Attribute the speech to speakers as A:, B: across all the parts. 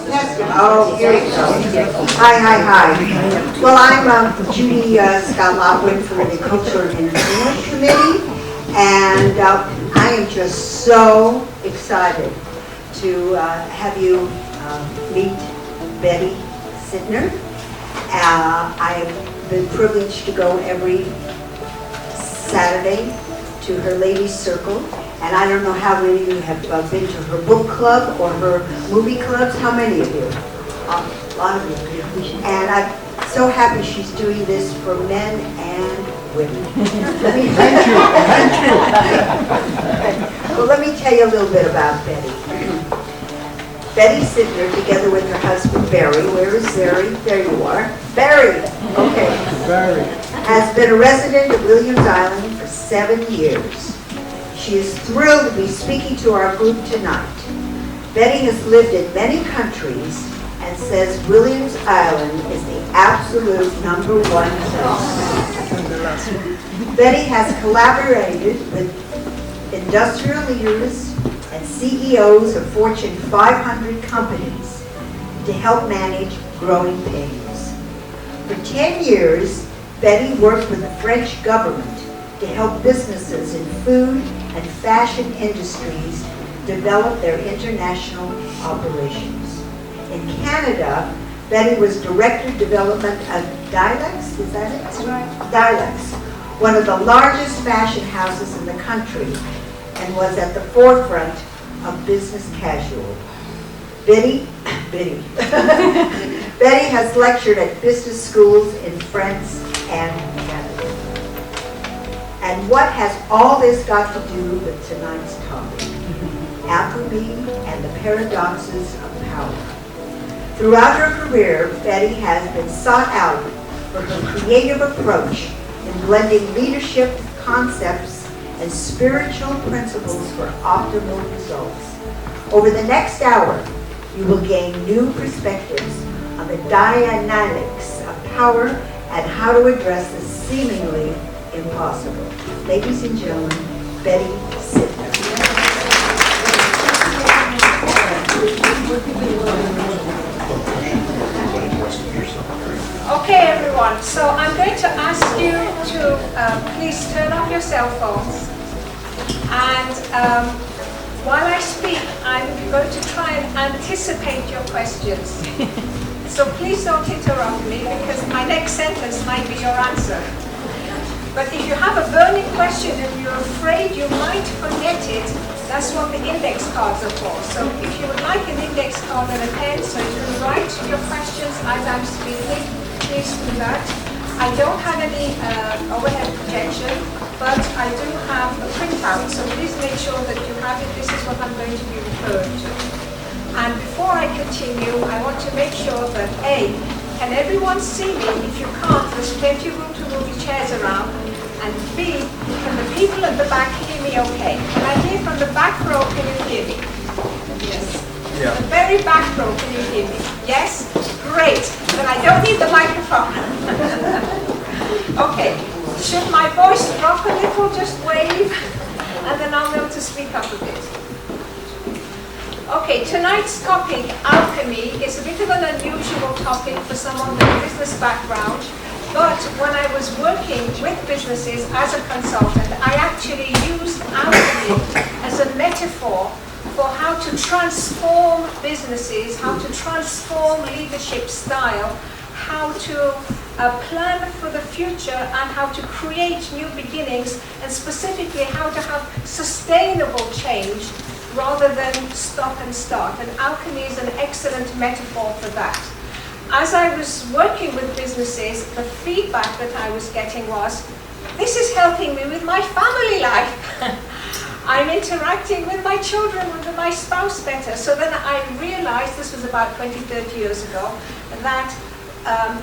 A: Oh, here you go. Hi. Well, I'm Judy Scott Lotwin for the Culture and Entertainment Committee, and I am just so excited to have you meet Betty Sytner. I have been privileged to go every Saturday to her ladies' circle. And I don't know how many of you have been to her book club or her movie clubs. How many of you? A lot of you. And I'm so happy she's doing this for men and women.
B: Thank you.
A: Well, let me tell you a little bit about Betty. Betty Sytner, together with her husband Barry, where is Barry? There you are. Barry, okay.
B: Barry.
A: Has been a resident of Williams Island for 7 years. She is thrilled to be speaking to our group tonight. Betty has lived in many countries and says Williams Island is the absolute #1 place. Betty has collaborated with industrial leaders and CEOs of Fortune 500 companies to help manage growing pains. For 10 years, Betty worked with the French government to help businesses in food and fashion industries develop their international operations. In Canada, Betty was Director of Development of Dilex, is that it? That's right. Dilex, one of the largest fashion houses in the country, and was at the forefront of business casual. Betty has lectured at business schools in France and Canada. And what has all this got to do with tonight's topic? Alchemy and the paradoxes of power. Throughout her career, Betty has been sought out for her creative approach in blending leadership concepts and spiritual principles for optimal results. Over the next hour, you will gain new perspectives on the dynamics of power and how to address the seemingly impossible. Ladies and gentlemen, Betty Sytner.
C: Okay, everyone. So I'm going to ask you to please turn off your cell phones. And while I speak, I'm going to try and anticipate your questions. So please don't interrupt me because my next sentence might be your answer. But if you have a burning question and you're afraid you might forget it, that's what the index cards are for. So if you would like an index card and a pen so you can write your questions as I'm speaking, please do that. I don't have any overhead projection, but I do have a printout, so please make sure that you have it. This is what I'm going to be referring to. And before I continue, I want to make sure that A, can everyone see me? If you can't, there's plenty of room to move your chairs around. And B, can the people at the back hear me okay? Can I hear from the back row, can you hear me? Yes. Yeah. The very back row, can you hear me? Yes? Great. Then I don't need the microphone. Okay. Should my voice drop a little, just wave, and then I'll be able to speak up a bit. Okay, tonight's topic, alchemy, is a bit of an unusual topic for someone with a business background. But when I was working with businesses as a consultant, I actually used alchemy as a metaphor for how to transform businesses, how to transform leadership style, how to plan for the future, and how to create new beginnings, and specifically how to have sustainable change rather than stop and start. And alchemy is an excellent metaphor for that. As I was working with businesses, the feedback that I was getting was, this is helping me with my family life. I'm interacting with my children, with my spouse better. So then I realized, this was about 20, 30 years ago, that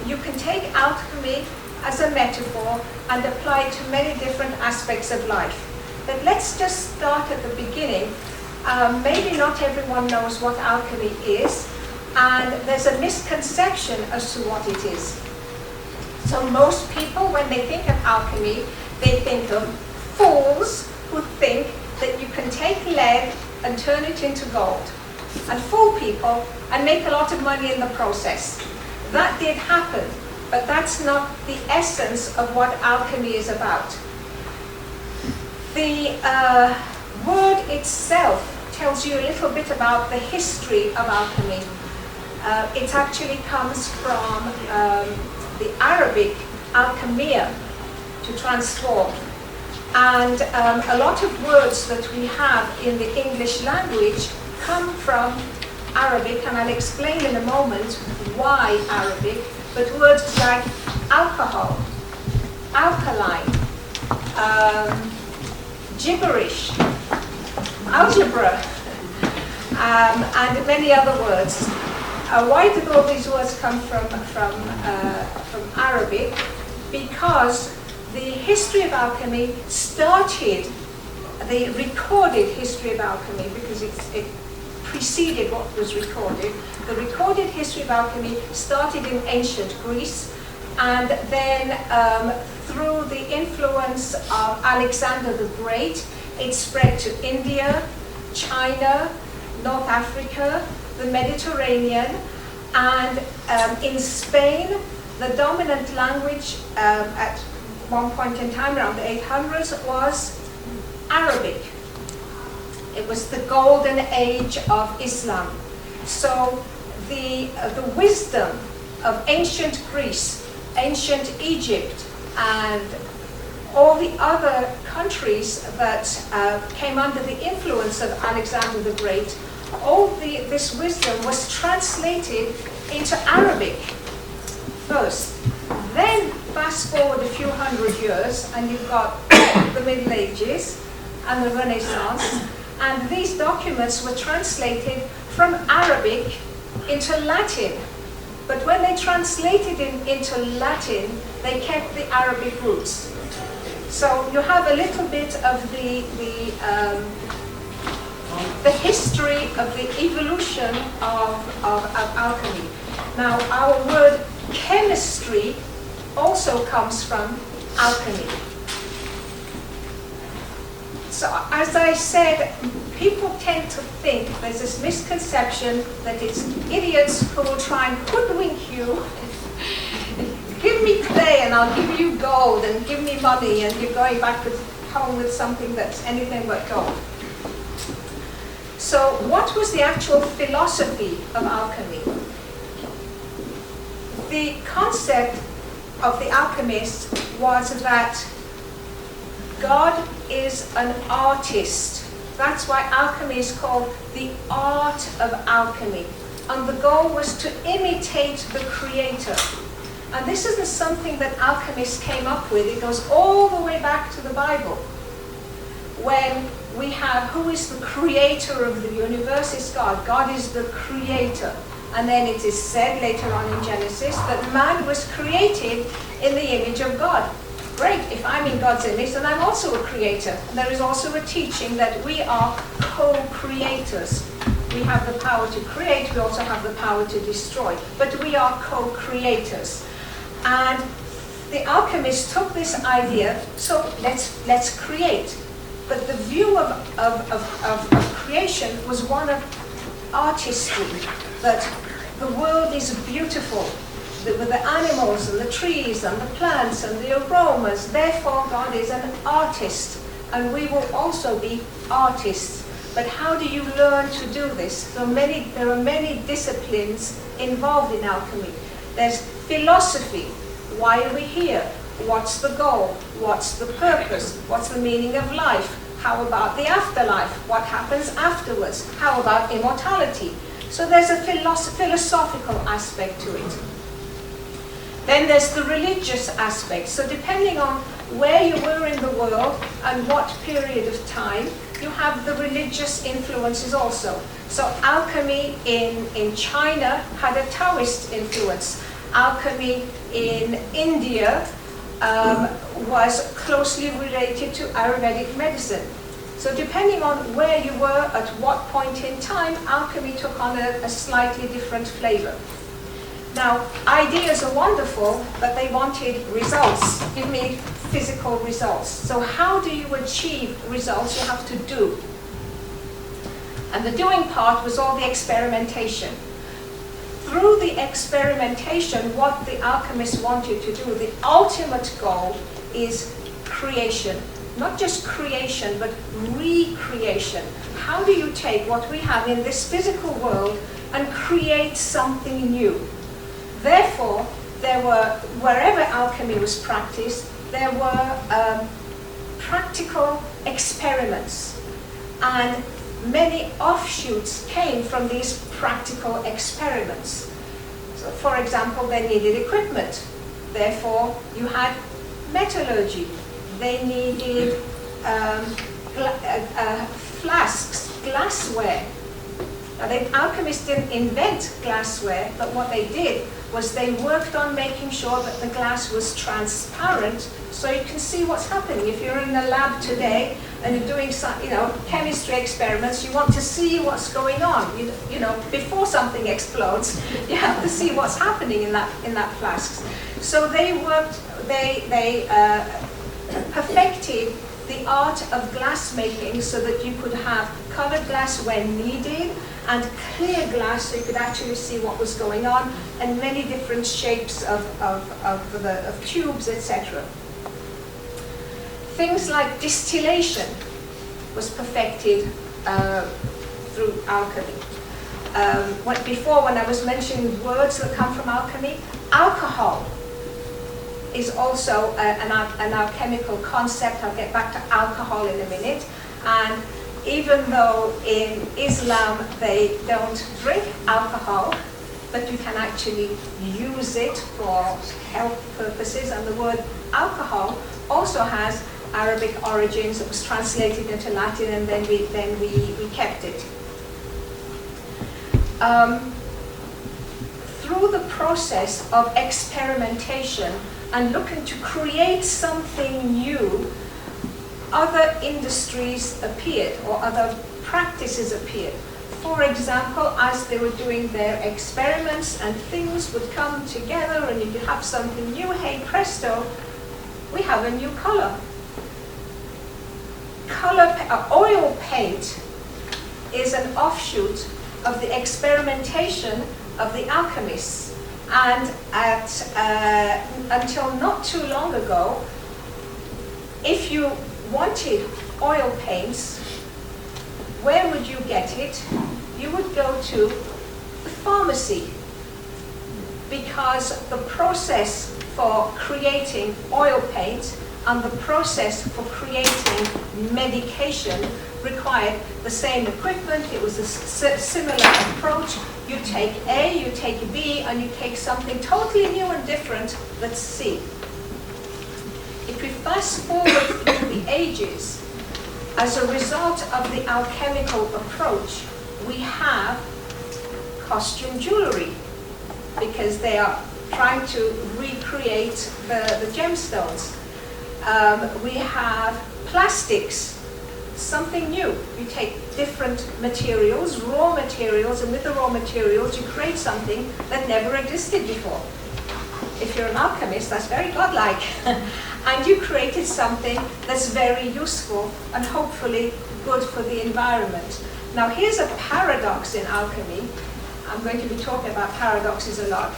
C: you can take alchemy as a metaphor and apply it to many different aspects of life. But let's just start at the beginning. Maybe not everyone knows what alchemy is. And there's a misconception as to what it is. So most people, when they think of alchemy, they think of fools who think that you can take lead and turn it into gold. and fool people and make a lot of money in the process. That did happen, but that's not the essence of what alchemy is about. The word itself tells you a little bit about the history of alchemy. It actually comes from the Arabic alchemia, to transform. And a lot of words that we have in the English language come from Arabic, and I'll explain in a moment why Arabic, but words like alcohol, alkaline, gibberish, algebra, and many other words. Why did all these words come from Arabic? Because the history of alchemy started, the recorded history of alchemy, because it preceded what was recorded. The recorded history of alchemy started in ancient Greece, and then through the influence of Alexander the Great, it spread to India, China, North Africa, the Mediterranean, and in Spain, the dominant language at one point in time, around the 800s, was Arabic. It was the golden age of Islam. So the wisdom of ancient Greece, ancient Egypt, and all the other countries that came under the influence of Alexander the Great, this wisdom was translated into Arabic first. Then fast forward a few hundred years, and you've got the Middle Ages and the Renaissance, and these documents were translated from Arabic into Latin. But when they translated into Latin, they kept the Arabic roots. So you have a little bit of the history of the evolution of alchemy. Now, our word chemistry also comes from alchemy. So, as I said, people tend to think there's this misconception that it's idiots who will try and hoodwink you. Give me clay and I'll give you gold, and give me money, and you're going back home with something that's anything but gold. So what was the actual philosophy of alchemy? The concept of the alchemists was that God is an artist. That's why alchemy is called the art of alchemy. And the goal was to imitate the creator. And this isn't something that alchemists came up with. It goes all the way back to the Bible. When we have, who is the creator of the universe? Is God. God is the creator. And then it is said later on in Genesis that man was created in the image of God. Great, if I'm in God's image, then I'm also a creator. And there is also a teaching that we are co-creators. We have the power to create, we also have the power to destroy. But we are co-creators. And the alchemists took this idea, so let's create. But the view of creation was one of artistry, that the world is beautiful, with the animals and the trees and the plants and the aromas. Therefore, God is an artist, and we will also be artists. But how do you learn to do this? There are many disciplines involved in alchemy. There's philosophy. Why are we here? What's the goal? What's the purpose? What's the meaning of life? How about the afterlife? What happens afterwards? How about immortality? So there's a philosophical aspect to it. Then there's the religious aspect. So depending on where you were in the world and what period of time, you have the religious influences also. So alchemy in China had a Taoist influence. Alchemy in India was closely related to Ayurvedic medicine. So depending on where you were at what point in time, alchemy took on a slightly different flavor. Now, ideas are wonderful, but they wanted results. Give me physical results. So how do you achieve results? You have to do. And the doing part was all the experimentation. Through the experimentation, what the alchemists wanted to do, the ultimate goal is creation. Not just creation, but recreation. How do you take what we have in this physical world and create something new? Therefore, there were, wherever alchemy was practiced, there were practical experiments. And many offshoots came from these practical experiments. So, for example, they needed equipment. Therefore, you had metallurgy. They needed flasks, glassware. Now, the alchemists didn't invent glassware, but what they did was they worked on making sure that the glass was transparent so you can see what's happening. If you're in a lab today and you're doing some, chemistry experiments, you want to see what's going on. You know, before something explodes, you have to see what's happening in that flask. So they perfected the art of glass making so that you could have colored glass when needed and clear glass so you could actually see what was going on, and many different shapes of tubes, etc. Things like distillation was perfected through alchemy. When I was mentioning words that come from alchemy, alcohol is also an alchemical concept. I'll get back to alcohol in a minute. And even though in Islam they don't drink alcohol, but you can actually use it for health purposes, and the word alcohol also has Arabic origins. It was translated into Latin, and then we kept it. Through the process of experimentation and looking to create something new, other industries appeared, or other practices appeared. For example, as they were doing their experiments and things would come together and you could have something new, hey presto, we have a new color. Oil paint is an offshoot of the experimentation of the alchemists. And until not too long ago, if you wanted oil paints, where would you get it? You would go to the pharmacy, because the process for creating oil paint and the process for creating medication required the same equipment. It was a similar approach. You take A, you take B, and you take something totally new and different, let's C. If we fast forward through the ages, as a result of the alchemical approach, we have costume jewelry, because they are trying to recreate the gemstones. We have plastics, something new. You take different materials, raw materials, and with the raw materials you create something that never existed before. If you're an alchemist, that's very godlike. And you created something that's very useful and hopefully good for the environment. Now here's a paradox in alchemy. I'm going to be talking about paradoxes a lot.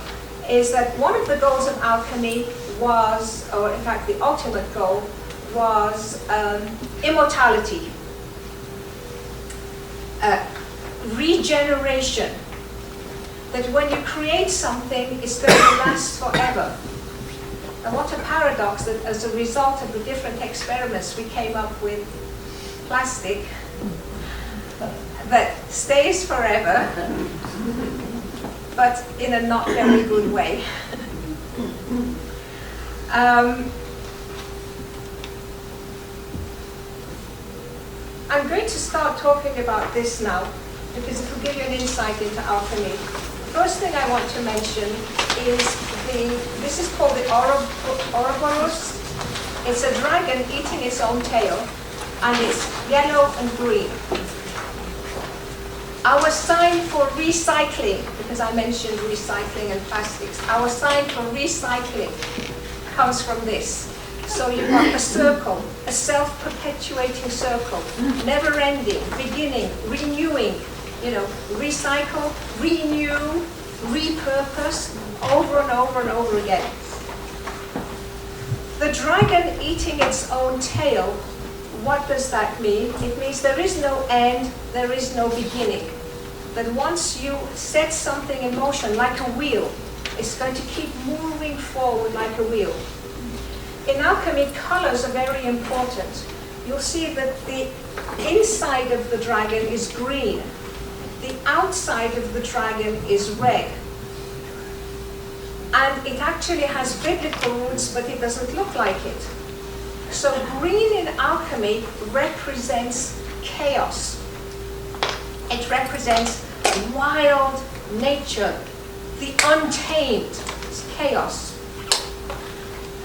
C: Is that one of the goals of alchemy was, or in fact the ultimate goal, was immortality, regeneration. That when you create something, it's going to last forever. And what a paradox that as a result of the different experiments we came up with plastic that stays forever, but in a not very good way. I'm going to start talking about this now, because it will give you an insight into alchemy. First thing I want to mention is this is called the Ouroboros. It's a dragon eating its own tail, and it's yellow and green. Our sign for recycling, because I mentioned recycling and plastics, our sign for recycling comes from this. So you've got a circle, a self-perpetuating circle, never-ending, beginning, renewing, recycle, renew, repurpose over and over and over again. The dragon eating its own tail, what does that mean? It means there is no end, there is no beginning. That once you set something in motion, like a wheel, it's going to keep moving forward like a wheel. In alchemy, colors are very important. You'll see that the inside of the dragon is green. The outside of the dragon is red. And it actually has biblical roots, but it doesn't look like it. So green in alchemy represents chaos. It represents wild nature, the untamed, it's chaos.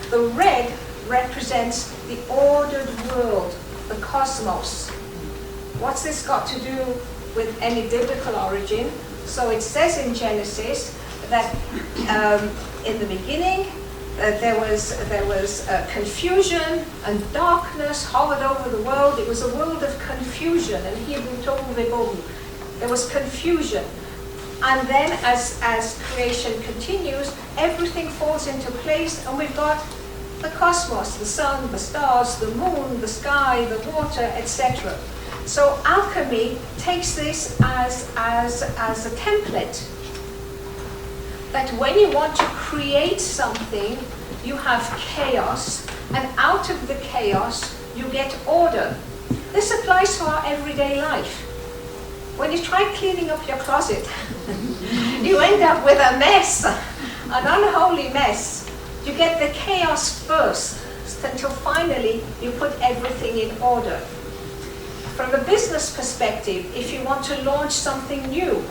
C: The red represents the ordered world, the cosmos. What's this got to do with any biblical origin? So it says in Genesis that in the beginning there was confusion and darkness hovered over the world. It was a world of confusion, in Hebrew tohu vebohu. There was confusion. And then as creation continues, everything falls into place, and we've got the cosmos, the sun, the stars, the moon, the sky, the water, etc. So alchemy takes this as a template. That when you want to create something, you have chaos, and out of the chaos, you get order. This applies to our everyday life. When you try cleaning up your closet, you end up with a mess, an unholy mess. You get the chaos first, until finally you put everything in order. From a business perspective, if you want to launch something new,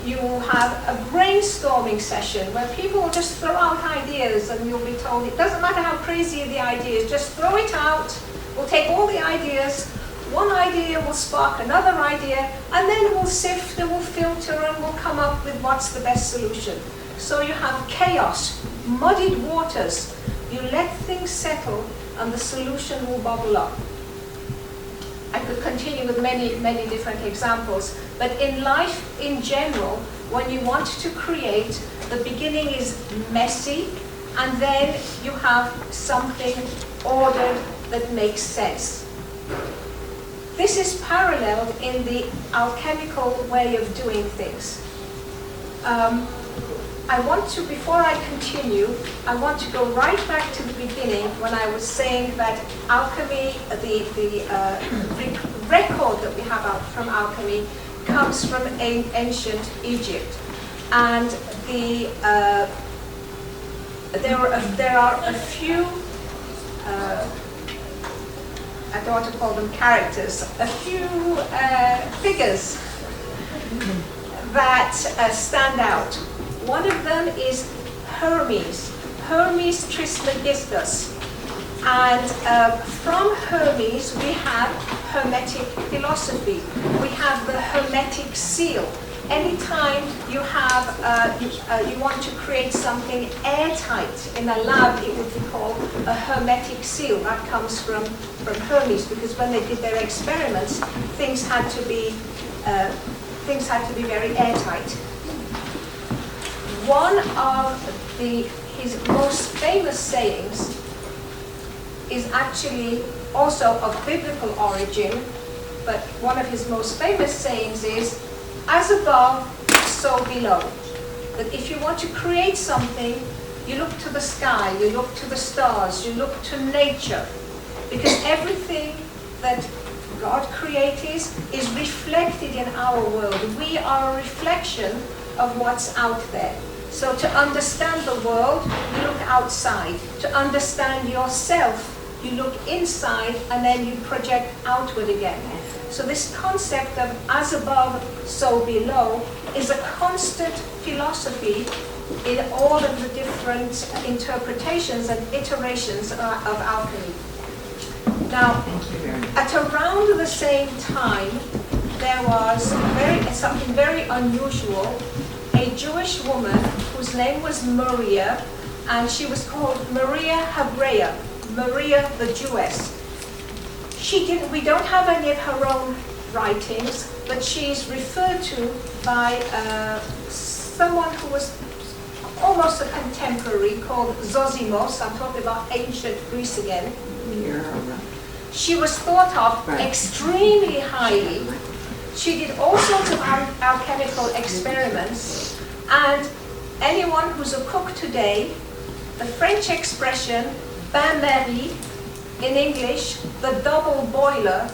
C: you will have a brainstorming session where people will just throw out ideas, and you'll be told, it doesn't matter how crazy the idea is, just throw it out. We'll take all the ideas, one idea will spark another idea, and then we'll sift and we'll filter and we'll come up with what's the best solution. So you have chaos, muddied waters. You let things settle and the solution will bubble up. I could continue with many, many different examples, but in life in general, when you want to create, the beginning is messy, and then you have something ordered that makes sense. This is paralleled in the alchemical way of doing things. I want to, before I continue, I want to go right back to the beginning when I was saying that alchemy, the record that we have from alchemy comes from ancient Egypt. And there are a few, I don't want to call them characters, a few figures that stand out. One of them is Hermes Trismegistus. And from Hermes we have Hermetic philosophy. We have the Hermetic seal. Anytime you have, you want to create something airtight in a lab, it would be called a Hermetic seal. That comes from Hermes, because when they did their experiments, things had to be very airtight. One of his most famous sayings is actually also of biblical origin, but one of his most famous sayings is, as above, so below. That if you want to create something, you look to the sky, you look to the stars, you look to nature, because everything that God created is reflected in our world. We are a reflection of what's out there. So to understand the world, you look outside. To understand yourself, you look inside, and then you project outward again. So this concept of as above, so below is a constant philosophy in all of the different interpretations and iterations of alchemy. Now, at around the same time, there was something very unusual. A Jewish woman whose name was Maria, and she was called Maria Hebrea, Maria the Jewess. We don't have any of her own writings, but she's referred to by someone who was almost a contemporary called Zosimos. I'm talking about ancient Greece again. She was thought of extremely highly. She did all sorts of alchemical experiments, and anyone who's a cook today, the French expression bain-marie, in English, the double boiler,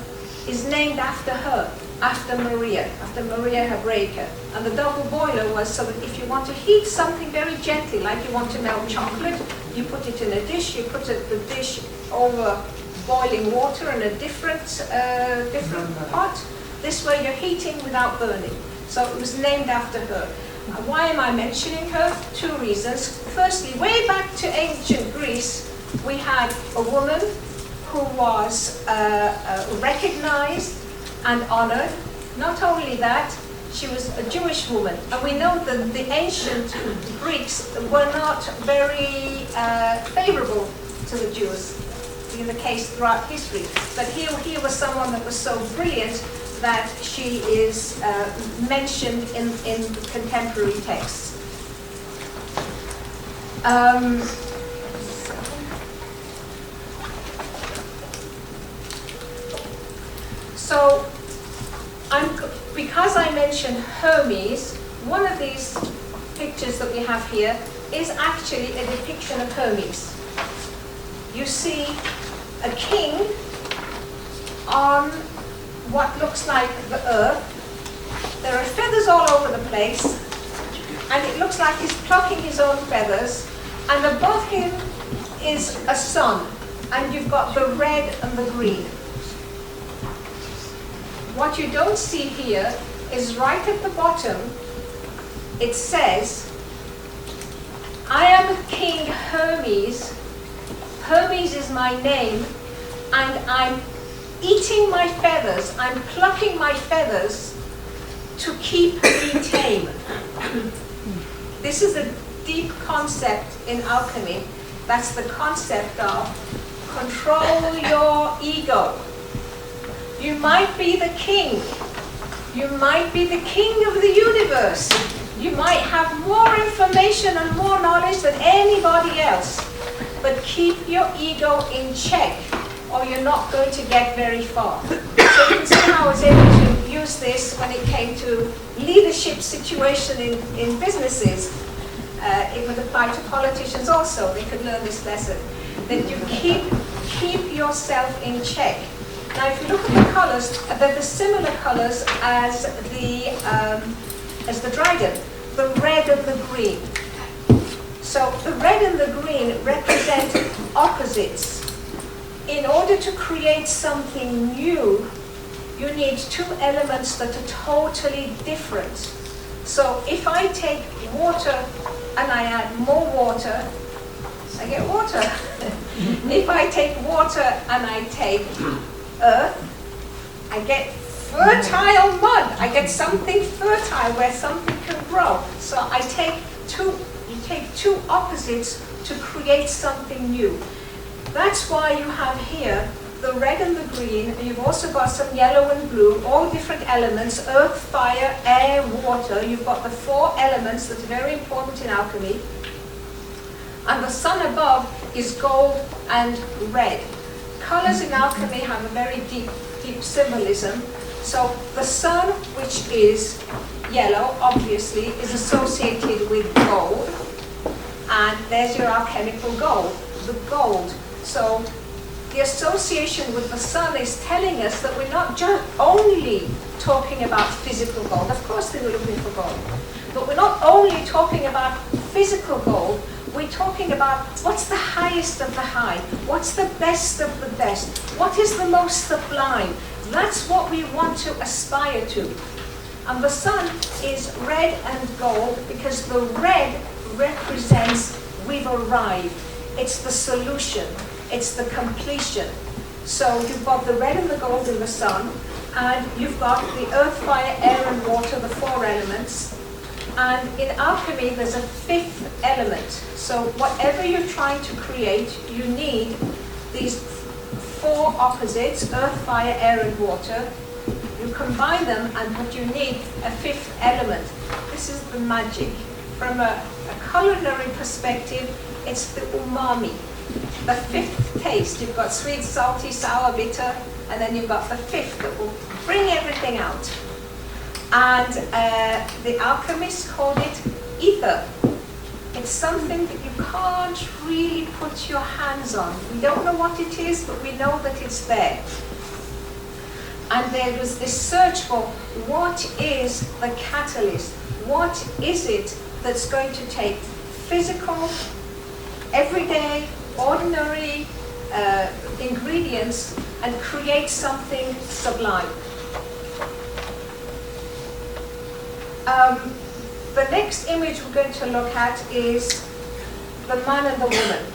C: is named after her, after Maria Hebraica. And the double boiler was so that if you want to heat something very gently, like you want to melt chocolate, you put it in a dish, you put the dish over boiling water in a different pot. This way you're heating without burning. So it was named after her. Why am I mentioning her? Two reasons. Firstly, way back to ancient Greece, we had a woman who was recognized and honored. Not only that, she was a Jewish woman. And we know that the ancient Greeks were not very favorable to the Jews. In the case throughout history. But here was someone that was so brilliant that she is mentioned in contemporary texts. So, because I mentioned Hermes, one of these pictures that we have here is actually a depiction of Hermes. You see a king on what looks like the earth. There are feathers all over the place, and it looks like he's plucking his own feathers, and above him is a sun, and you've got the red and the green. What you don't see here is right at the bottom, it says, I am King Hermes. Hermes is my name, and I'm eating my feathers, I'm plucking my feathers to keep me tame. This is a deep concept in alchemy. That's the concept of control your ego. You might be the king. You might be the king of the universe. You might have more information and more knowledge than anybody else. But keep your ego in check, or you're not going to get very far. So you can see how I was able to use this when it came to leadership situation in businesses. It would apply to politicians also. They could learn this lesson. That you keep yourself in check. Now if you look at the colors, they're the similar colors as the dragon, the red and the green. So the red and the green represent opposites. In order to create something new, you need two elements that are totally different. So if I take water and I add more water, I get water. If I take water and I take earth, I get fertile mud. I get something fertile where something can grow. So you take two opposites to create something new. That's why you have here the red and the green, and you've also got some yellow and blue, all different elements, earth, fire, air, water. You've got the four elements that's very important in alchemy. And the sun above is gold and red. Colors in alchemy have a very deep symbolism. So the sun, which is yellow, obviously, is associated with gold. And there's your alchemical gold, the gold. So the association with the sun is telling us that we're not just only talking about physical gold. Of course they were looking for gold. But we're not only talking about physical gold, we're talking about what's the highest of the high, what's the best of the best, what is the most sublime. That's what we want to aspire to. And the sun is red and gold because the red represents we've arrived. It's the solution. It's the completion. So you've got the red and the gold in the sun, and you've got the earth, fire, air, and water, the four elements. And in alchemy, there's a fifth element. So whatever you're trying to create, you need these four opposites, earth, fire, air, and water. You combine them, but you need a fifth element. This is the magic. From a culinary perspective, it's the umami. The fifth taste. You've got sweet, salty, sour, bitter, and then you've got the fifth that will bring everything out. And the alchemists called it ether. It's something that you can't really put your hands on. We don't know what it is, but we know that it's there. And there was this search for what is the catalyst? What is it that's going to take physical, everyday, ordinary ingredients and create something sublime? The next image we're going to look at is the man and the woman.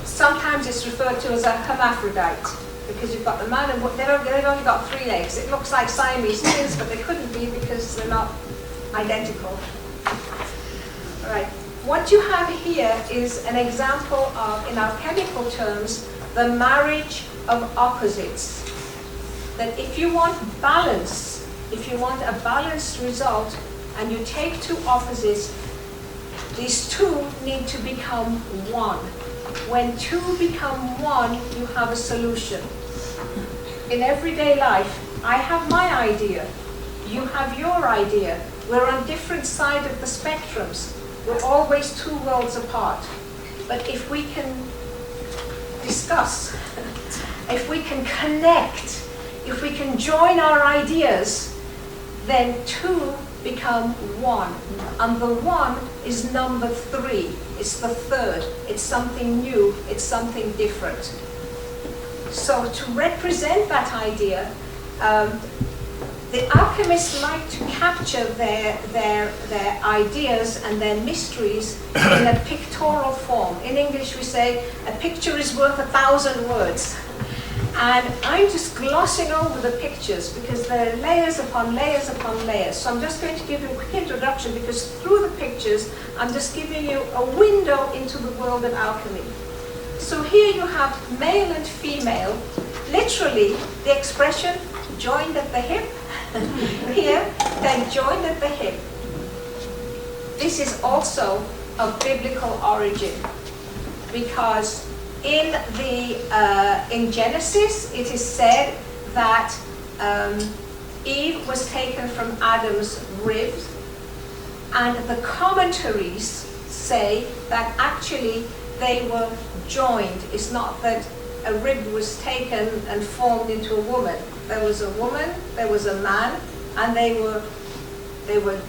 C: Sometimes it's referred to as a hermaphrodite because you've got the man and they've only got 3 legs. It looks like Siamese twins, but they couldn't be because they're not identical. All right. What you have here is an example of, in alchemical terms, the marriage of opposites. That if you want balance, if you want a balanced result, and you take 2 opposites, these 2 need to become one. When 2 become one, you have a solution. In everyday life, I have my idea, you have your idea. We're on different sides of the spectrums. We're always 2 worlds apart. But if we can discuss, if we can connect, if we can join our ideas, then 2 become 1. And the 1 is number 3. It's the 3rd. It's something new. It's something different. So to represent that idea, the alchemists like to capture their ideas and their mysteries in a pictorial form. In English we say, a picture is worth 1,000 words. And I'm just glossing over the pictures because there are layers upon layers upon layers. So I'm just going to give you a quick introduction because through the pictures, I'm just giving you a window into the world of alchemy. So here you have male and female, literally the expression joined at the hip. Here, they're joined at the hip. This is also of biblical origin because in Genesis, it is said that Eve was taken from Adam's ribs, and the commentaries say that actually they were joined. It's not that a rib was taken and formed into a woman. There was a woman, there was a man, and they were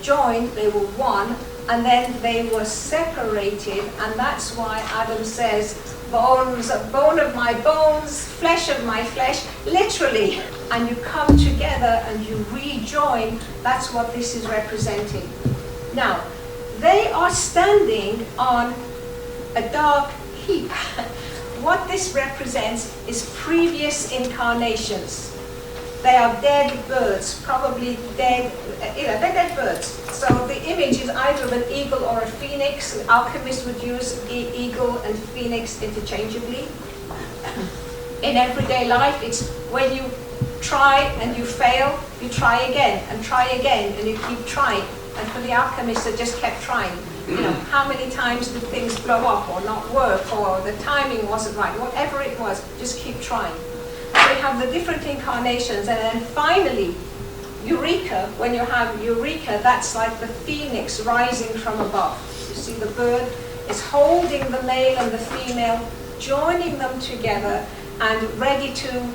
C: joined, they were one, and then they were separated, and that's why Adam says, bones, bone of my bones, flesh of my flesh, literally. And you come together and you rejoin, that's what this is representing. Now, they are standing on a dark heap. What this represents is previous incarnations. They are dead birds, probably dead, they're dead birds. So the image is either of an eagle or a phoenix. Alchemists would use eagle and phoenix interchangeably. In everyday life, it's when you try and you fail, you try again, and you keep trying. And for the alchemists, they just kept trying. You know, how many times did things blow up or not work, or the timing wasn't right, whatever it was, just keep trying. We have the different incarnations, and then finally, Eureka, when you have Eureka, that's like the phoenix rising from above. You see the bird is holding the male and the female, joining them together and ready to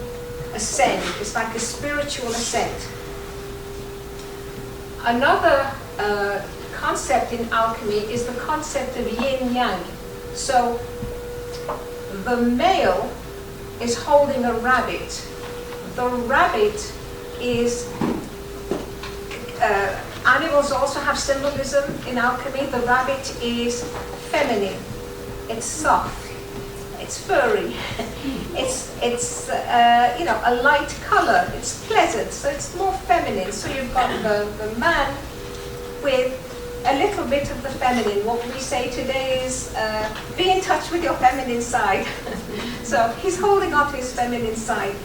C: ascend. It's like a spiritual ascent. Another concept in alchemy is the concept of yin-yang. So the male is holding a rabbit. The rabbit is, animals also have symbolism in alchemy. The rabbit is feminine, it's soft, it's furry, it's you know, a light color, it's pleasant, so it's more feminine. So you've got the man with a little bit of the feminine. What we say today is be in touch with your feminine side. So he's holding on to his feminine side.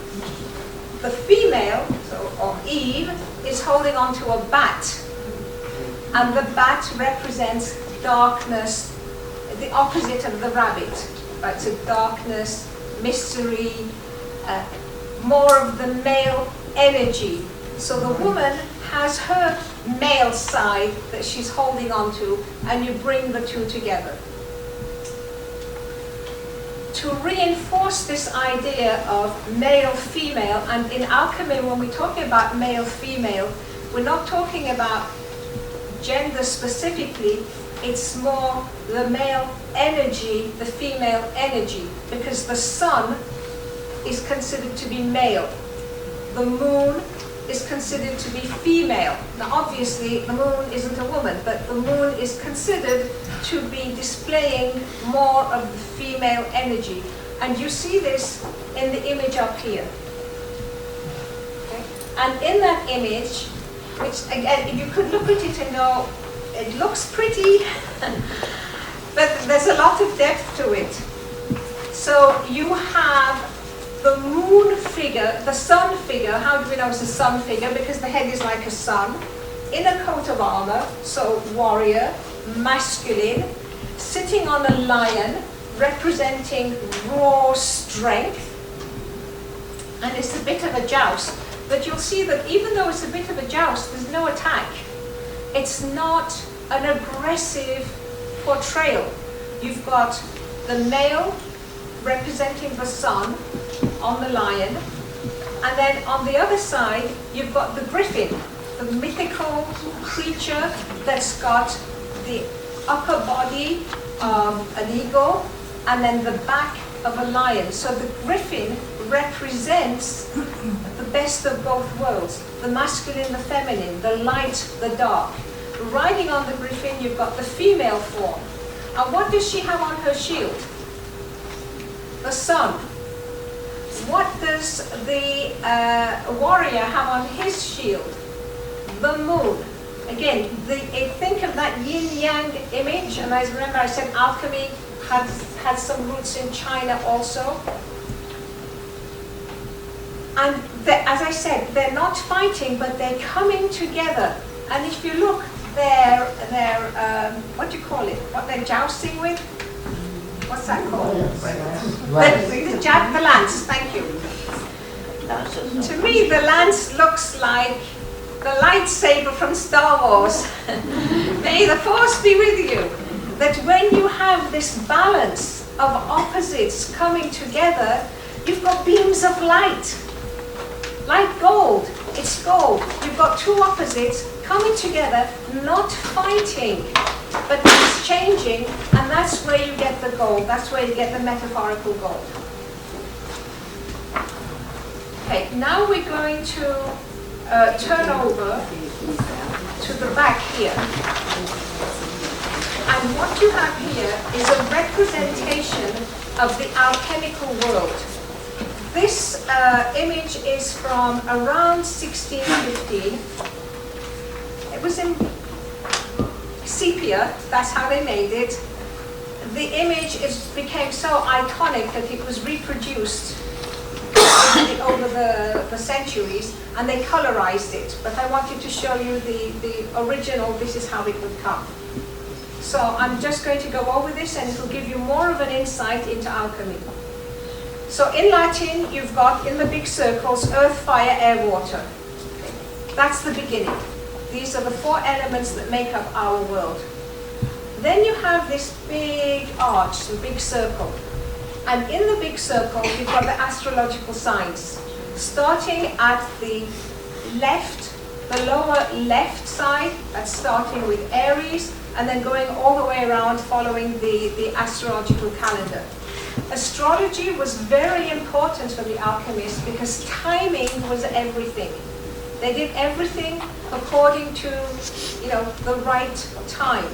C: The female, or Eve, is holding on to a bat. And the bat represents darkness, the opposite of the rabbit. Right? So darkness, mystery, more of the male energy. So the woman has her male side that she's holding on to, and you bring the two together. To reinforce this idea of male-female, and in alchemy, when we're talking about male-female, we're not talking about gender specifically, it's more the male energy, the female energy, because the sun is considered to be male. The moon is considered to be female. Now obviously the moon isn't a woman, but the moon is considered to be displaying more of the female energy. And you see this in the image up here. Okay? And in that image, which again, if you could look at it and go, it looks pretty, but there's a lot of depth to it. So you have the moon figure, the sun figure. How do we know it's a sun figure? Because the head is like a sun, in a coat of armor, so warrior, masculine, sitting on a lion, representing raw strength. And it's a bit of a joust. But you'll see that even though it's a bit of a joust, there's no attack. It's not an aggressive portrayal. You've got the male representing the sun on the lion, and then on the other side you've got the griffin, the mythical creature that's got the upper body of an eagle and then the back of a lion. So the griffin represents the best of both worlds, the masculine, the feminine, the light, the dark. Riding on the griffin you've got the female form. And what does she have on her shield? The sun. What does the warrior have on his shield? The moon. Again, think of that yin-yang image, and I remember I said alchemy had some roots in China also. And as I said, they're not fighting, but they're coming together. And if you look, they're what do you call it? What they're jousting with? What's that called? The lance, thank you. To me, the lance looks like the lightsaber from Star Wars. May the Force be with you. That when you have this balance of opposites coming together, you've got beams of light. Like gold, it's gold. You've got two opposites coming together, not fighting, but exchanging, and that's where you get the gold. That's where you get the metaphorical gold. Okay, now we're going to turn over to the back here. And what you have here is a representation of the alchemical world. This image is from around 1615. It was in sepia, that's how they made it. The image became so iconic that it was reproduced over the centuries, and they colorized it. But I wanted to show you the original, this is how it would come. So I'm just going to go over this, and it will give you more of an insight into alchemy. So in Latin, you've got in the big circles, earth, fire, air, water. That's the beginning. These are the four elements that make up our world. Then you have this big arch, the big circle. And in the big circle, you've got the astrological signs. Starting at the left, the lower left side, that's starting with Aries, and then going all the way around following the astrological calendar. Astrology was very important for the alchemists because timing was everything. They did everything according to, the right time.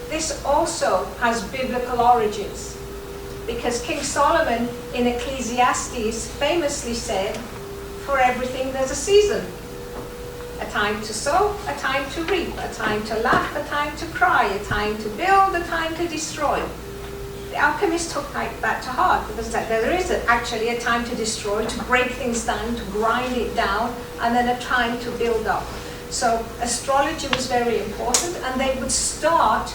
C: This also has biblical origins because King Solomon in Ecclesiastes famously said, for everything there's a season. A time to sow, a time to reap, a time to laugh, a time to cry, a time to build, a time to destroy. the alchemists took that to heart, because there is actually a time to destroy, to break things down, to grind it down, and then a time to build up. So astrology was very important, and they would start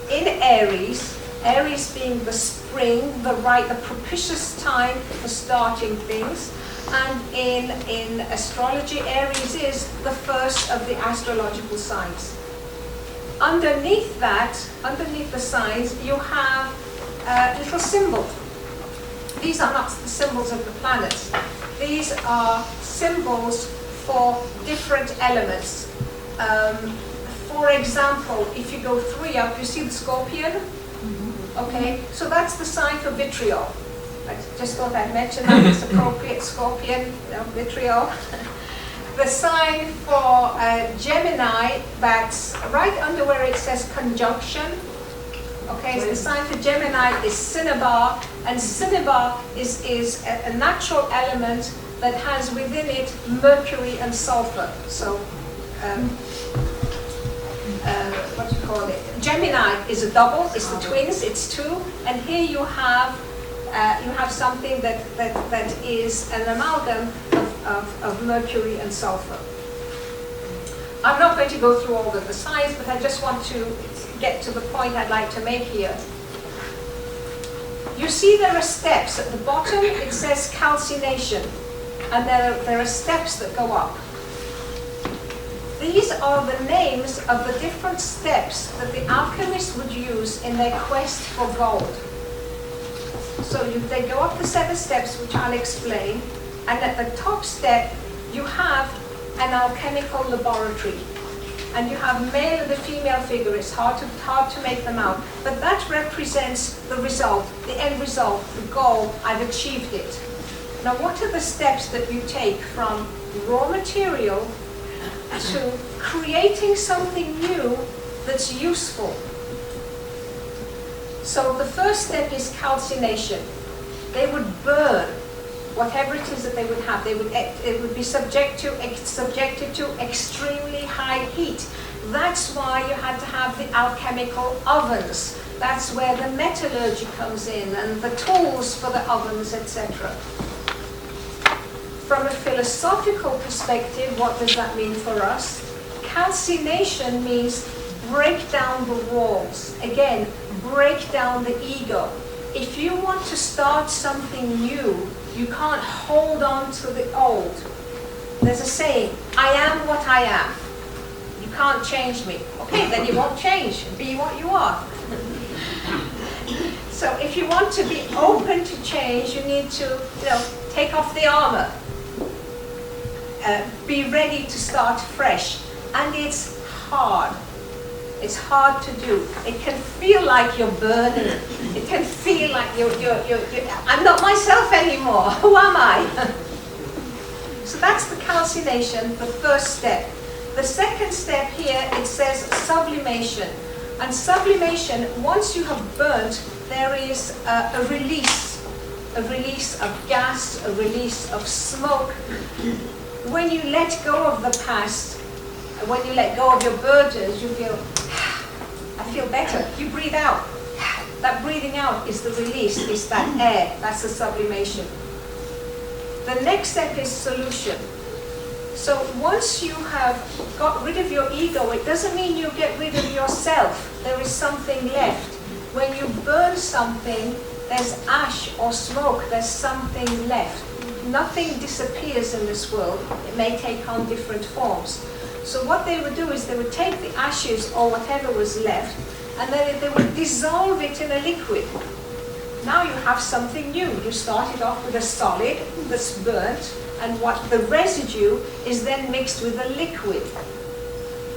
C: in Aries, Aries being the spring, the propitious time for starting things. And in astrology, Aries is the first of the astrological signs. Underneath that, underneath the signs, you have little symbols. These are not the symbols of the planets. These are symbols for different elements. For example, if you go 3 up, you see the scorpion? Okay, so that's the sign for vitriol. I just thought I'd mention that. It's appropriate, scorpion, vitriol. The sign for Gemini, that's right under where it says conjunction. Okay, so the sign for Gemini is cinnabar, and cinnabar is a natural element that has within it mercury and sulfur. So, what do you call it? Gemini is a double, it's the twins, it's 2, and here you have something that is an amalgam of mercury and sulfur. I'm not going to go through all of the signs, but I just want to get to the point I'd like to make here. You see there are steps. At the bottom it says calcination, and there are steps that go up. These are the names of the different steps that the alchemists would use in their quest for gold. So they go up the 7 steps, which I'll explain, and at the top step you have an alchemical laboratory, and you have male and the female figure. It's hard to make them out, but that represents the result, the end result, the goal. I've achieved it. Now, what are the steps that you take from raw material to creating something new that's useful? So the first step is calcination. They would burn whatever it is that they would have. It would be subjected to extremely high heat. That's why you had to have the alchemical ovens. That's where the metallurgy comes in, and the tools for the ovens, etc. From a philosophical perspective, what does that mean for us? Calcination means break down the walls. Again, break down the ego. If you want to start something new, you can't hold on to the old. There's a saying, I am what I am. You can't change me. Okay, then you won't change. Be what you are. So if you want to be open to change, you need to, take off the armor. Be ready to start fresh. And it's hard. It's hard to do. It can feel like you're burning. It can feel like you're I'm not myself anymore. Who am I? So that's the calcination, the first step. The second step here, it says sublimation. And sublimation, once you have burnt, there is a release of gas, a release of smoke. When you let go of the past, when you let go of your burdens, you feel, I feel better. You breathe out. That breathing out is the release, is that air. That's the sublimation. The next step is solution. So once you have got rid of your ego, it doesn't mean you get rid of yourself. There is something left. When you burn something, there's ash or smoke. There's something left. Nothing disappears in this world. It may take on different forms. So what they would do is they would take the ashes or whatever was left, and then they would dissolve it in a liquid. Now you have something new. You started off with a solid that's burnt, and what the residue is then mixed with a liquid.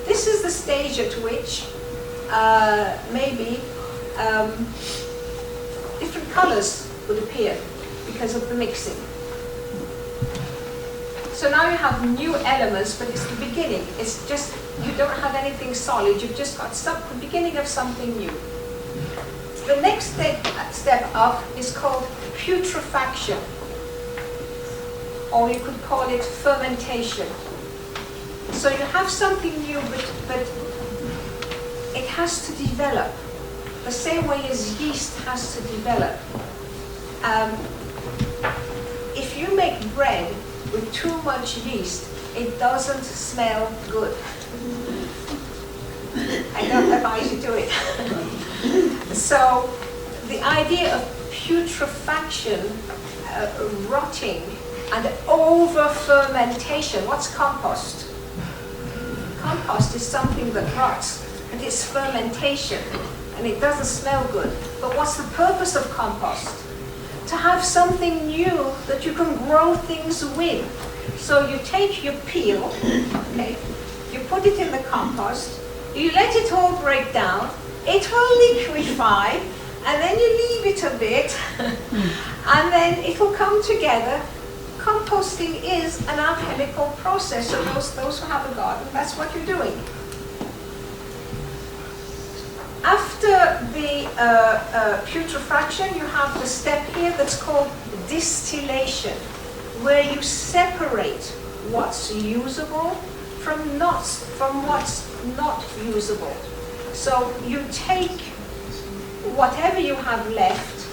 C: This is the stage at which maybe different colors would appear because of the mixing. So now you have new elements, but it's the beginning. It's just, you don't have anything solid. You've just got the beginning of something new. The next step up is called putrefaction, or you could call it fermentation. So you have something new, but it has to develop. the same way as yeast has to develop. If you make bread with too much yeast, it doesn't smell good. I don't advise you do it. So the idea of putrefaction, rotting, and over-fermentation. What's compost? Compost is something that rots, and it's fermentation, and it doesn't smell good. But what's the purpose of compost? To have something new that you can grow things with. So you take your peel, okay, you put it in the compost, you let it all break down, it will liquefy, and then you leave it a bit, and then it will come together. Composting is an alchemical process, so those who have a garden, that's what you're doing. After the putrefaction, you have the step here that's called distillation, where you separate what's usable from what's not usable. So you take whatever you have left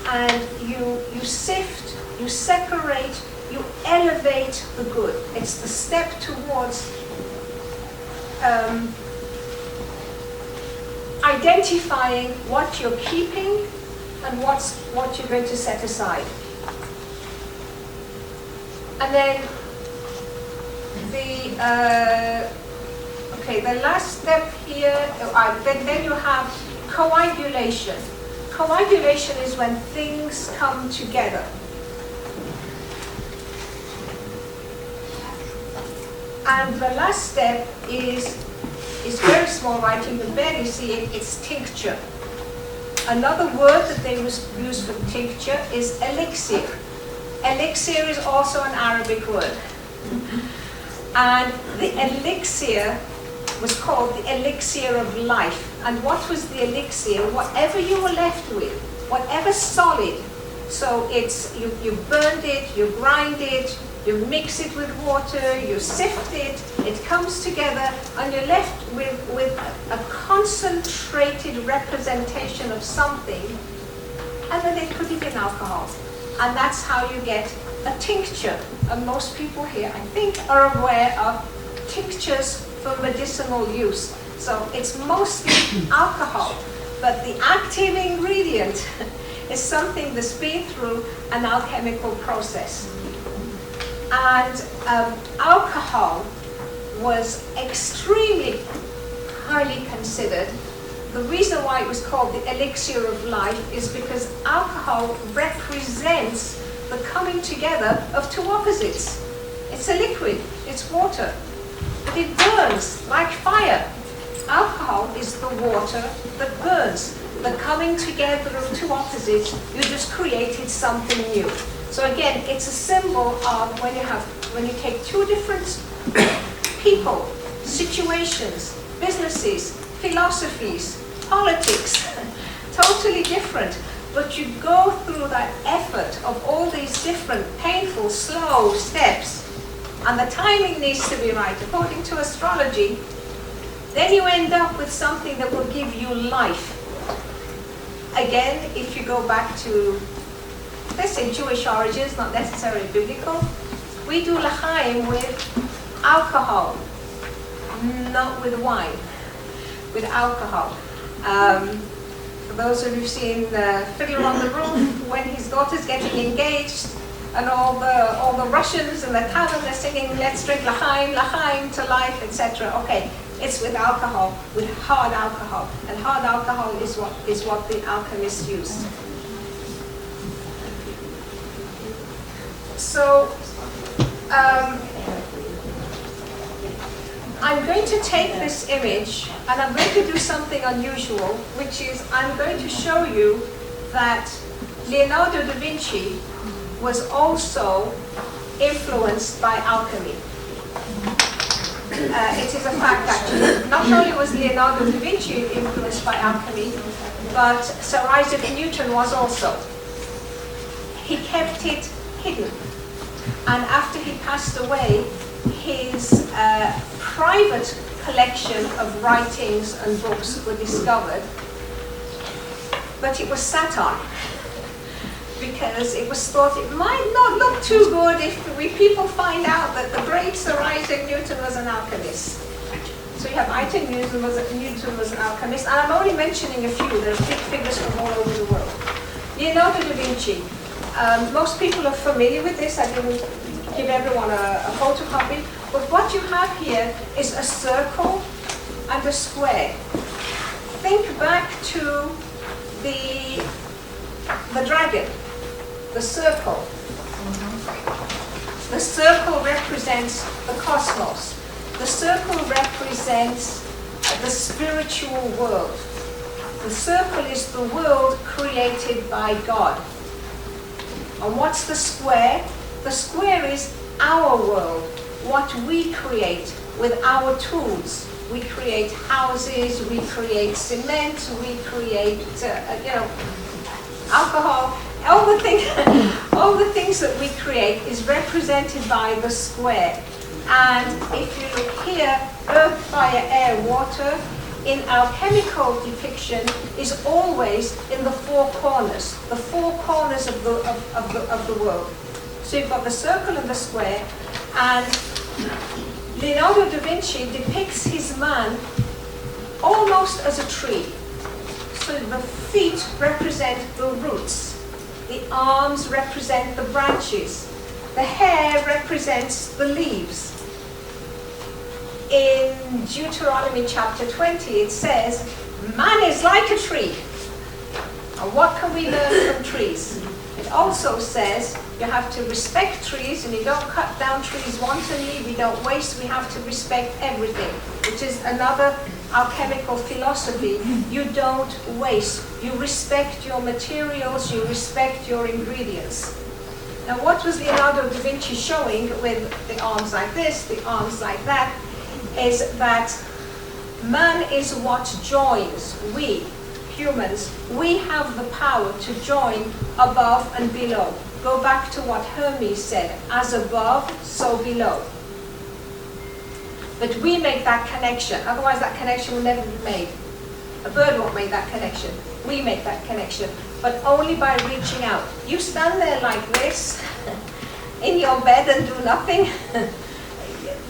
C: and you sift, you separate, you elevate the good. It's the step towards identifying what you're keeping and what you're going to set aside. And then the last step here, then you have coagulation. Coagulation is when things come together. And the last step is very small writing, but barely see it, it's tincture. Another word that they use for tincture is elixir. Elixir is also an Arabic word. And the elixir was called the elixir of life. And what was the elixir? Whatever you were left with, whatever solid. So it's, you burned it, you grind it, you mix it with water, you sift it, it comes together, and you're left with a concentrated representation of something, and then they put it in alcohol. And that's how you get a tincture. And most people here, I think, are aware of tinctures for medicinal use. So it's mostly alcohol, but the active ingredient is something that's been through an alchemical process. And alcohol was extremely highly considered. The reason why it was called the elixir of life is because alcohol represents the coming together of two opposites. It's a liquid, it's water, but it burns like fire. Alcohol is the water that burns. The coming together of two opposites, you just created something new. So again, it's a symbol of when you take two different people, situations, businesses, philosophies, politics, totally different, but you go through that effort of all these different painful, slow steps, and the timing needs to be right according to astrology, then you end up with something that will give you life. Again, if you go back to, let's say, Jewish origins, not necessarily biblical, we do l'chaim with alcohol, not with wine, with alcohol. For those of you who've seen Fiddler on the Roof, when his daughter's getting engaged, and all the Russians and the Taliban, they're singing, let's drink l'chaim, l'chaim to life, etc. Okay, it's with alcohol, with hard alcohol. And hard alcohol is what the alchemists used. So, I'm going to take this image and I'm going to do something unusual, which is I'm going to show you that Leonardo da Vinci was also influenced by alchemy. It is a fact, actually. Not only was Leonardo da Vinci influenced by alchemy, but Sir Isaac Newton was also. He kept it hidden. And after he passed away, his private collection of writings and books were discovered. but it was sat on because it was thought it might not look too good if people find out that the great Sir Isaac Newton was an alchemist. So you have Isaac Newton was an alchemist, and I'm only mentioning a few. There's big figures from all over the world. Leonardo da Vinci. Most people are familiar with this. I didn't give everyone a photocopy. But what you have here is a circle and a square. Think back to the dragon, the circle. The circle represents the cosmos. The circle represents the spiritual world. The circle is the world created by God. And what's the square? The square is our world, what we create with our tools. We create houses, we create cement, we create, alcohol. All the things that we create is represented by the square. And if you look here, earth, fire, air, water, in alchemical depiction is always in the four corners of the world. So you've got the circle and the square, and Leonardo da Vinci depicts his man almost as a tree. So the feet represent the roots, the arms represent the branches, the hair represents the leaves. In Deuteronomy chapter 20 it says, man is like a tree. And what can we learn from trees? It also says you have to respect trees, and you don't cut down trees wantonly, we don't waste, we have to respect everything, which is another alchemical philosophy. You don't waste, you respect your materials, you respect your ingredients. Now what was Leonardo da Vinci showing with the arms like this, the arms like that, is that man is what joins. We, humans, we have the power to join above and below. Go back to what Hermes said, as above, so below. But we make that connection, otherwise that connection will never be made. A bird won't make that connection. We make that connection, but only by reaching out. You stand there like this, in your bed and do nothing.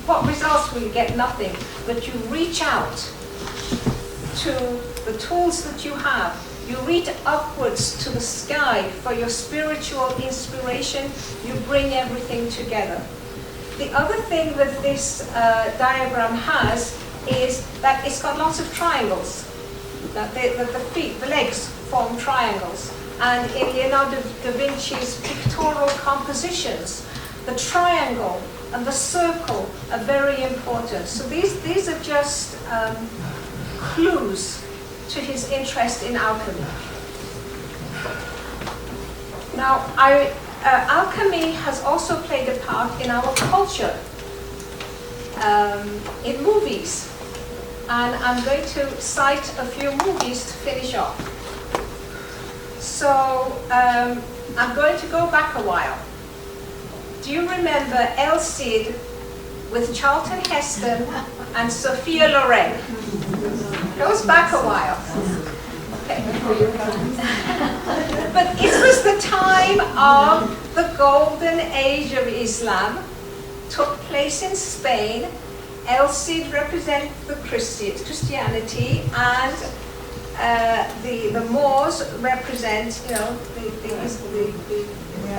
C: What results will you get? Nothing. But you reach out to the tools that you have. You reach upwards to the sky for your spiritual inspiration. You bring everything together. The other thing that this diagram has is that it's got lots of triangles. That the feet, the legs form triangles. And in Leonardo da Vinci's pictorial compositions, the triangle and the circle are very important. So these are just clues to his interest in alchemy. Now, alchemy has also played a part in our culture, in movies. And I'm going to cite a few movies to finish off. So I'm going to go back a while. Do you remember El Cid with Charlton Heston and Sophia Loren? Goes back a while. Okay. But it was the time of the golden age of Islam, took place in Spain. El Cid represented the Christianity, and the Moors represent, the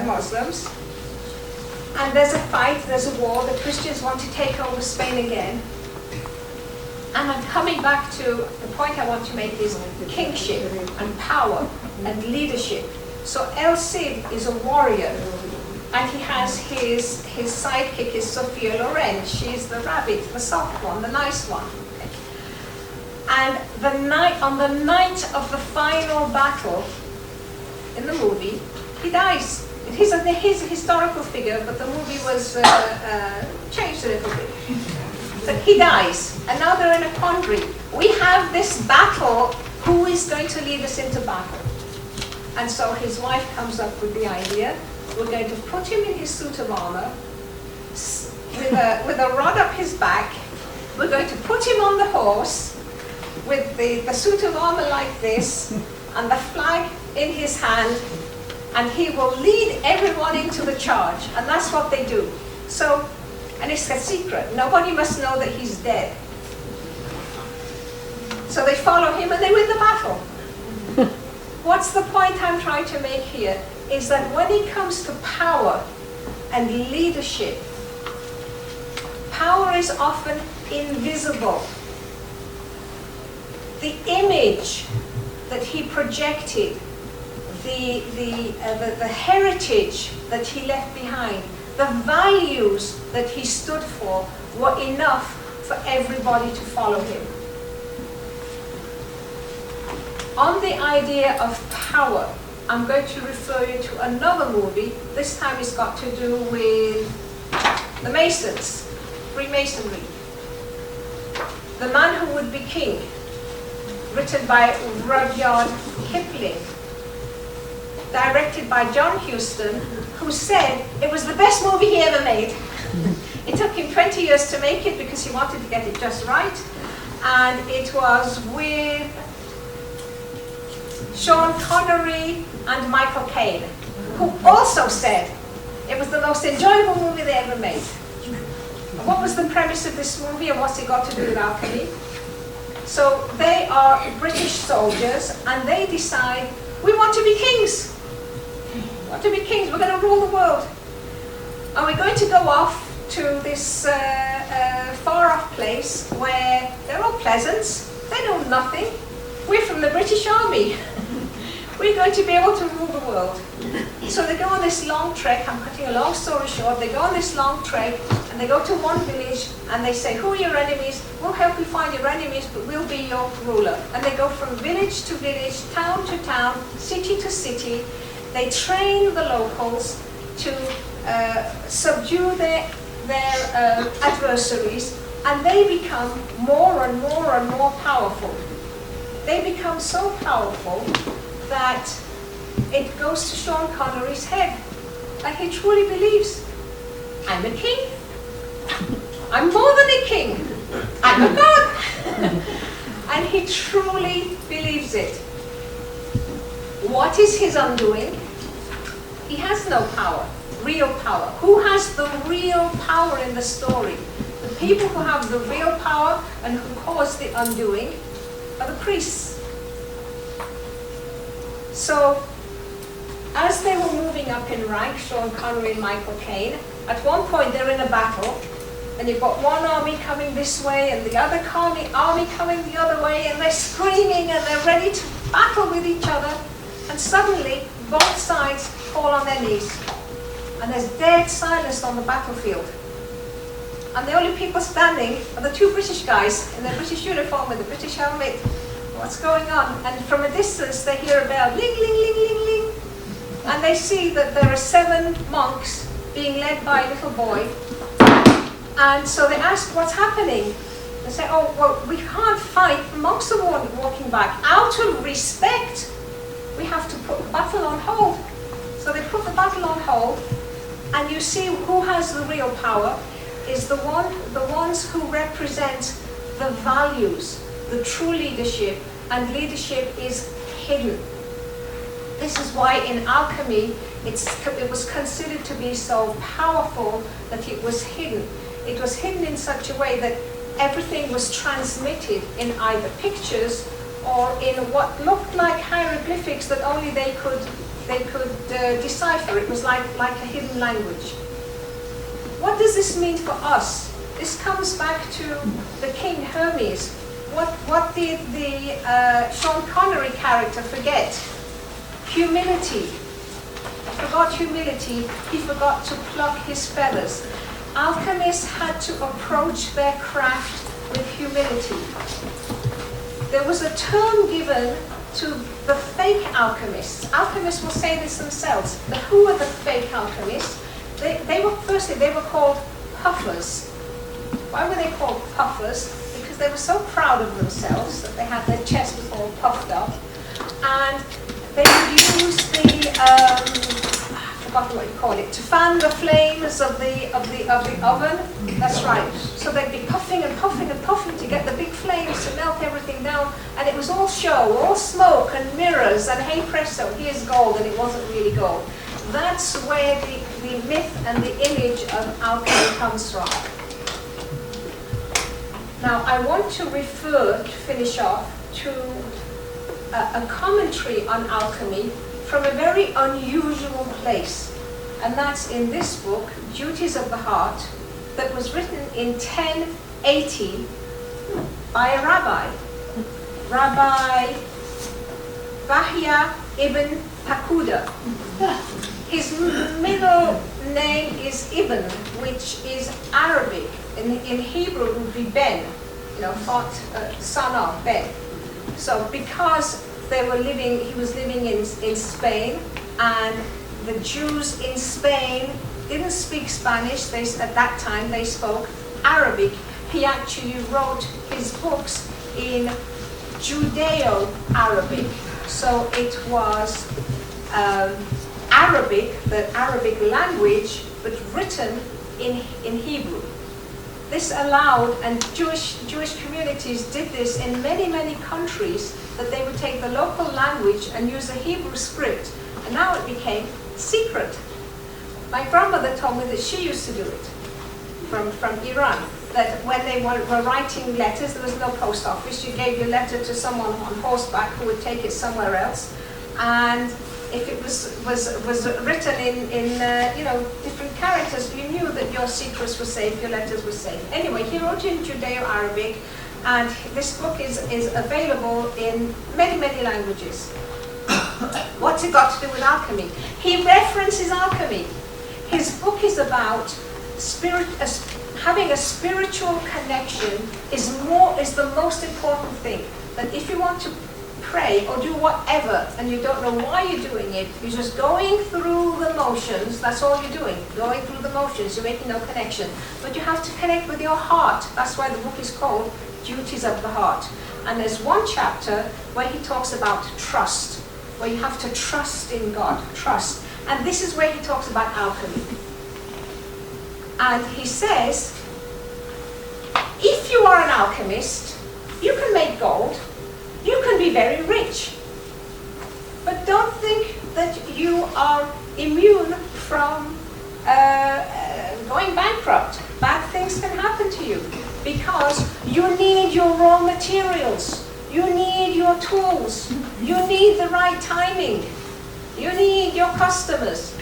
C: Muslims. And there's a fight, there's a war, the Christians want to take over Spain again. And I'm coming back to the point I want to make is kingship and power and leadership. So El Cid is a warrior, and he has his sidekick is Sophia Loren. She's the rabbit, the soft one, the nice one. And on the night of the final battle in the movie, he dies. He's a historical figure, but the movie was changed a little bit. But he dies, and now they're in a quandary. We have this battle, who is going to lead us into battle? And so his wife comes up with the idea, we're going to put him in his suit of armor, with a rod up his back, we're going to put him on the horse, with the suit of armor like this, and the flag in his hand, and he will lead everyone into the charge. And that's what they do. So, and it's a secret. Nobody must know that he's dead. So they follow him and they win the battle. What's the point I'm trying to make here? Is that when it comes to power and leadership, power is often invisible. The image that he projected, the heritage that he left behind, the values that he stood for were enough for everybody to follow him. On the idea of power, I'm going to refer you to another movie. This time it's got to do with the Masons, Freemasonry. The Man Who Would Be King, written by Rudyard Kipling, directed by John Huston, who said it was the best movie he ever made. It took him 20 years to make it because he wanted to get it just right. And it was with Sean Connery and Michael Caine, who also said it was the most enjoyable movie they ever made. What was the premise of this movie and what's it got to do with alchemy? So they are British soldiers and they decide, we want to be kings. We want to be kings, we're going to rule the world. And we're going to go off to this far off place where they're all peasants, they know nothing. We're from the British Army. We're going to be able to rule the world. So they go on this long trek, I'm cutting a long story short, they go on this long trek and they go to one village and they say, who are your enemies? We'll help you find your enemies, but we'll be your ruler. And they go from village to village, town to town, city to city. They train the locals to subdue their adversaries, and they become more and more and more powerful. They become so powerful that it goes to Sean Connery's head, and he truly believes, I'm a king. I'm more than a king. I'm a god. And he truly believes it. What is his undoing? He has no power, real power. Who has the real power in the story? The people who have the real power and who cause the undoing are the priests. So, as they were moving up in rank, Sean Connery and Michael Caine, at one point they're in a battle, and you've got one army coming this way and the other army coming the other way, and they're screaming and they're ready to battle with each other, and suddenly both sides fall on their knees, and there's dead silence on the battlefield. And the only people standing are the two British guys in their British uniform with the British helmet. What's going on? And from a distance they hear a bell, ling, ling, ling, ling, ling. And they see that there are 7 monks being led by a little boy. And so they ask, what's happening? They say, oh, well, we can't fight. The monks are walking back. Out of respect, we have to put the battle on hold. So they put the battle on hold, and you see who has the real power is the ones who represent the values, the true leadership, and leadership is hidden. This is why in alchemy it was considered to be so powerful that it was hidden. It was hidden in such a way that everything was transmitted in either pictures or in what looked like hieroglyphics that only they could decipher. It was like a hidden language. What does this mean for us? This comes back to the King Hermes. What did the Sean Connery character forget? Humility. He forgot humility. He forgot to pluck his feathers. Alchemists had to approach their craft with humility. There was a term given to the fake alchemists. Alchemists will say this themselves. But who are the fake alchemists? They were called puffers. Why were they called puffers? Because they were so proud of themselves that they had their chest all puffed up, and they would use the I forgotten what you call it, to fan the flames of the oven. That's right. So they'd be puffing and puffing and puffing to get the big flames to melt everything down. And it was all show, all smoke and mirrors, and hey presto, here's gold, and it wasn't really gold. That's where the myth and the image of alchemy comes from. Now, I want to refer, to finish off, to a commentary on alchemy from a very unusual place. And that's in this book, Duties of the Heart, that was written in 1080 by a rabbi, Rabbi Bahya ibn Pakuda. His middle name is Ibn, which is Arabic. In Hebrew, it would be Ben, son of Ben. So because he was living in Spain, and the Jews in Spain didn't speak Spanish. At that time, they spoke Arabic. He actually wrote his books in Judeo-Arabic. So it was Arabic, the Arabic language, but written in Hebrew. This allowed, and Jewish communities did this in many, many countries, that they would take the local language and use the Hebrew script, and now it became secret. My grandmother told me that she used to do it from Iran, that when they were writing letters, there was no post office. You gave your letter to someone on horseback who would take it somewhere else, and if it was written in different characters, you knew that your secrets were safe, your letters were safe. Anyway, he wrote in Judeo-Arabic, and this book is available in many, many languages. What's it got to do with alchemy? He references alchemy. His book is about having a spiritual connection is the most important thing. That if you want to pray or do whatever and you don't know why you're doing it, you're just going through the motions. That's all you're doing, going through the motions. You're making no connection. But you have to connect with your heart. That's why the book is called Duties of the Heart. And there's one chapter where he talks about trust, where you have to trust in God, trust. And this is where he talks about alchemy. And he says, if you are an alchemist, you can make gold, you can be very rich. But don't think that you are immune from going bankrupt. Bad things can happen to you because you need your raw materials. You need your tools. You need the right timing. You need your customers.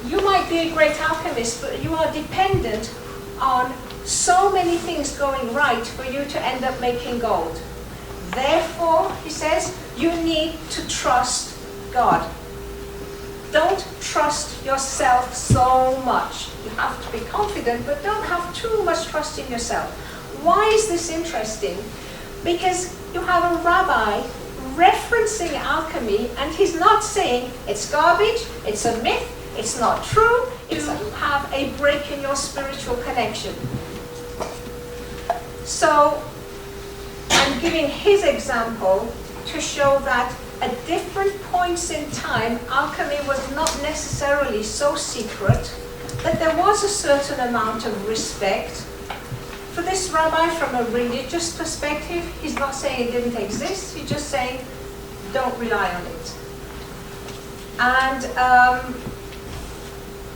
C: You might be a great alchemist, but you are dependent on so many things going right for you to end up making gold. Therefore, he says, you need to trust God. Don't trust yourself so much. You have to be confident, but don't have too much trust in yourself. Why is this interesting? Because you have a rabbi referencing alchemy, and he's not saying it's garbage, it's a myth, it's not true, you have a break in your spiritual connection. So, I'm giving his example to show that at different points in time, alchemy was not necessarily so secret, that there was a certain amount of respect. For this rabbi, from a religious perspective, he's not saying it didn't exist, he's just saying, don't rely on it. And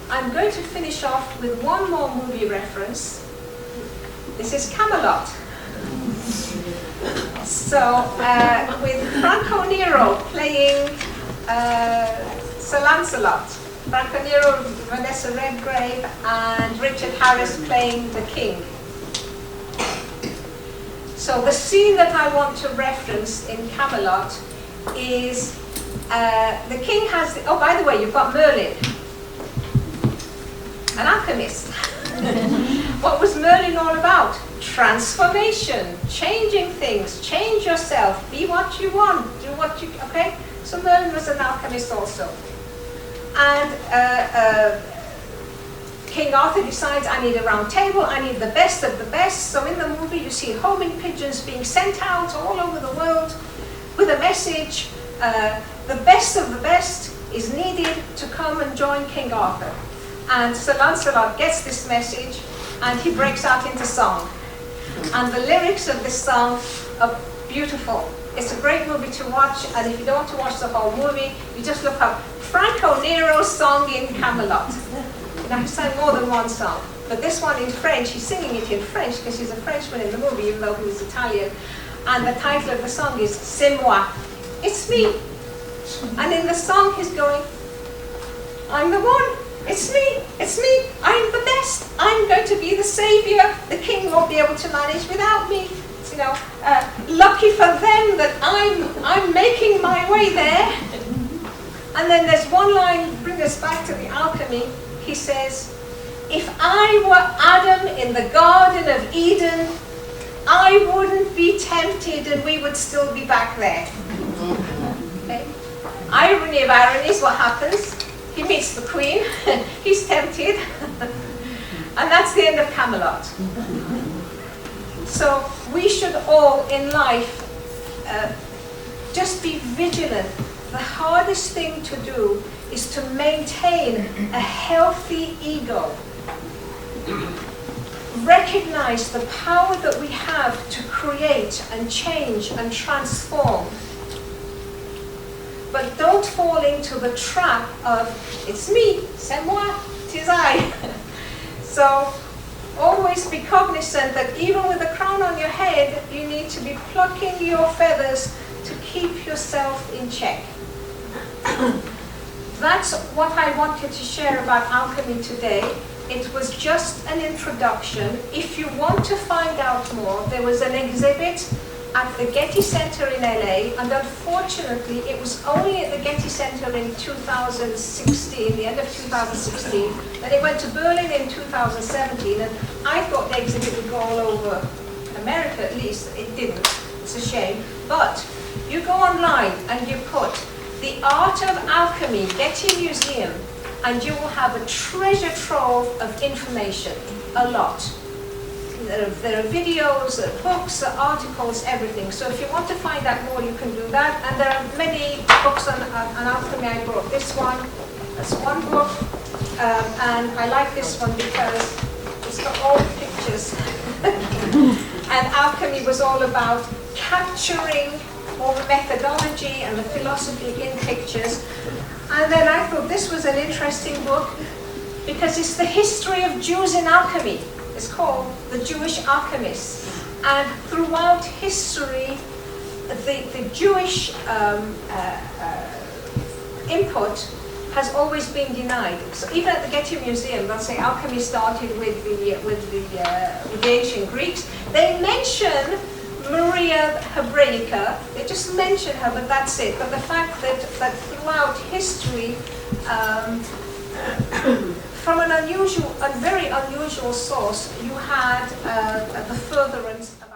C: I'm going to finish off with one more movie reference. This is Camelot. So, with Franco Nero playing Sir Lancelot, Franco Nero, Vanessa Redgrave, and Richard Harris playing the king. So the scene that I want to reference in Camelot is the king has, oh by the way, you've got Merlin, an alchemist. What was Merlin all about? Transformation, changing things, change yourself, be what you want, do what you, okay? So Merlin was an alchemist also. And King Arthur decides, I need a round table, I need the best of the best. So in the movie you see homing pigeons being sent out all over the world with a message, the best of the best is needed to come and join King Arthur. And Sir Lancelot gets this message and he breaks out into song. And the lyrics of this song are beautiful. It's a great movie to watch, and if you don't want to watch the whole movie, you just look up Franco Nero's song in Camelot. Now he sang more than one song, but this one in French, he's singing it in French because he's a Frenchman in the movie, even though he was Italian. And the title of the song is C'est moi. It's me. And in the song he's going, I'm the one. It's me. It's me. I'm the best. I'm going to be the savior. The king won't be able to manage without me. You know, lucky for them that I'm making my way there. And then there's one line, bring us back to the alchemy. He says, if I were Adam in the Garden of Eden, I wouldn't be tempted and we would still be back there. Okay? Irony of ironies, what happens? He meets the queen, he's tempted, and that's the end of Camelot. So we should all in life just be vigilant. The hardest thing to do is to maintain a healthy ego. Recognize the power that we have to create and change and transform. But don't fall into the trap of, it's me, c'est moi, tis I. So always be cognizant that even with a crown on your head, you need to be plucking your feathers to keep yourself in check. That's what I wanted to share about alchemy today. It was just an introduction. If you want to find out more, there was an exhibit at the Getty Center in LA, and unfortunately it was only at the Getty Center in 2016, the end of 2016, and it went to Berlin in 2017, and I thought the exhibit would go all over America at least. It didn't. It's a shame. But you go online and you put the Art of Alchemy Getty Museum, and you will have a treasure trove of information, a lot. There are videos, books, articles, everything. So if you want to find out more, you can do that. And there are many books on alchemy. I brought this one. That's one book. And I like this one because it's got all the pictures. And alchemy was all about capturing all the methodology and the philosophy in pictures. And then I thought this was an interesting book because it's the history of Jews in alchemy. It's called The Jewish Alchemists. And throughout history, the Jewish input has always been denied. So even at the Getty Museum, they'll say alchemy started with the ancient Greeks. They mention Maria Hebraica. They just mention her, but that's it. But the fact that throughout history, from a very unusual source, you had the furtherance of